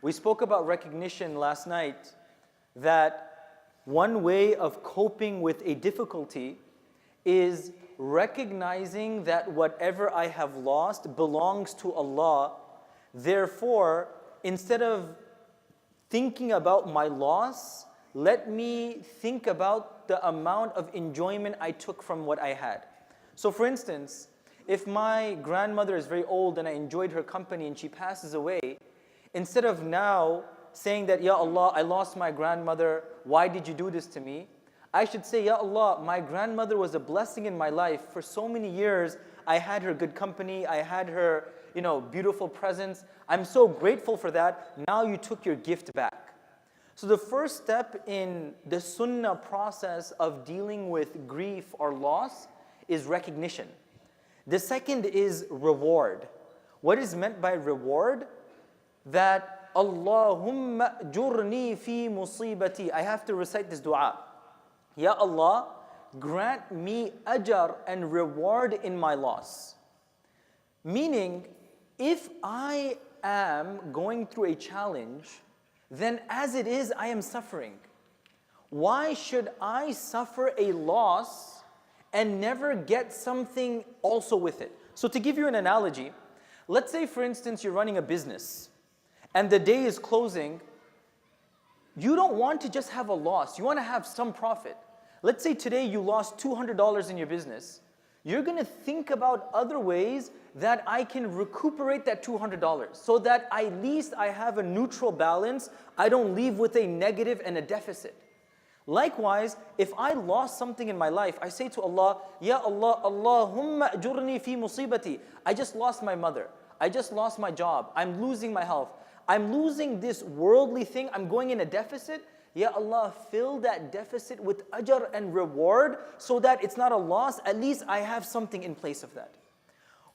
We spoke about recognition last night, that one way of coping with a difficulty is recognizing that whatever I have lost belongs to Allah. Therefore, instead of thinking about my loss, let me think about the amount of enjoyment I took from what I had. So for instance, if my grandmother is very old and I enjoyed her company and she passes away, instead of now saying that, Ya Allah, I lost my grandmother, why did you do this to me? I should say, Ya Allah, my grandmother was a blessing in my life. For so many years, I had her good company, I had her, beautiful presence. I'm so grateful for that. Now you took your gift back. So the first step in the sunnah process of dealing with grief or loss is recognition. The second is reward. What is meant by reward? That Allahumma jurni fi musibati. I have to recite this dua. Ya Allah, grant me ajr and reward in my loss. Meaning, if I am going through a challenge, then as it is, I am suffering. Why should I suffer a loss and never get something also with it? So to give you an analogy, let's say for instance you're running a business and the day is closing. You don't want to just have a loss, you want to have some profit. Let's say today you lost $200 in your business. You're going to think about other ways that I can recuperate that $200 so that at least I have a neutral balance. I don't leave with a negative and a deficit. Likewise, if I lost something in my life, I say to Allah, Ya Allah, Allahumma ajurni fi musibati. I just lost my mother. I just lost my job. I'm losing my health. I'm losing this worldly thing. I'm going in a deficit. Ya Allah, fill that deficit with ajr and reward so that it's not a loss. At least I have something in place of that.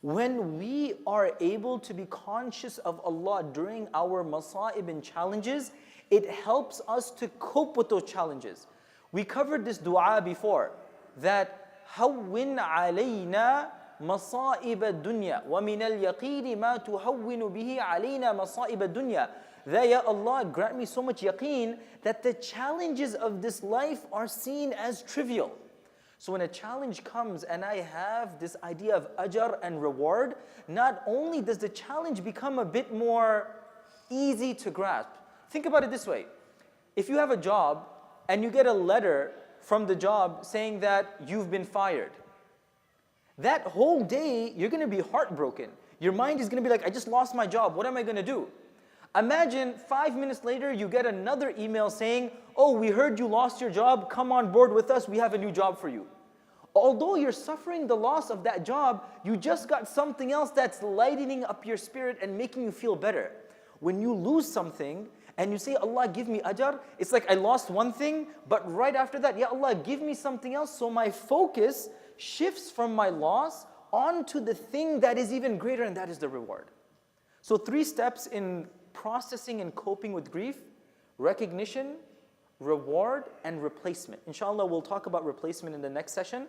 When we are able to be conscious of Allah during our masa'ib and challenges, it helps us to cope with those challenges. We covered this dua before, that hawwin alayna masa'ib ad-dunya wa min al-yaqeen ma tuhawwinu bihi alayna masa'ib ad-dunya. That, Ya Allah, grant me so much yaqeen that the challenges of this life are seen as trivial. So when a challenge comes and I have this idea of ajr and reward, not only does the challenge become a bit more easy to grasp. Think about it this way. If you have a job and you get a letter from the job saying that you've been fired, that whole day you're going to be heartbroken. Your mind is going to be like, I just lost my job. What am I going to do? Imagine 5 minutes later you get another email saying, oh, we heard you lost your job. Come on board with us. We have a new job for you. Although you're suffering the loss of that job, you just got something else that's lightening up your spirit and making you feel better. When you lose something and you say, Allah, give me ajr, it's like I lost one thing, but right after that, Ya Allah, give me something else. So my focus shifts from my loss onto the thing that is even greater, and that is the reward. So 3 steps in processing and coping with grief: recognition, reward, and replacement. Inshallah, we'll talk about replacement in the next session.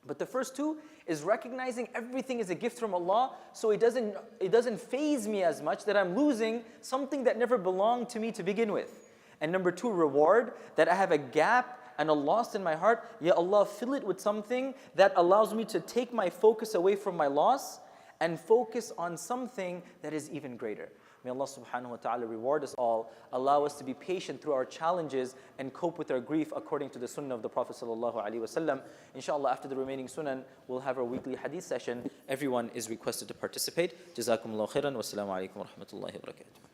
But the first 2 is recognizing everything is a gift from Allah, so it doesn't faze me as much that I'm losing something that never belonged to me to begin with. And number 2, reward, that I have a gap and a loss in my heart. Ya Allah, fill it with something that allows me to take my focus away from my loss and focus on something that is even greater. May Allah subhanahu wa ta'ala reward us all, allow us to be patient through our challenges and cope with our grief according to the sunnah of the Prophet sallallahu alaihi wasallam. Inshallah, after the remaining sunan, we'll have our weekly hadith session. Everyone is requested to participate. Jazakumullahu khairan. Wassalamu alaikum wa rahmatullahi wa barakatuh.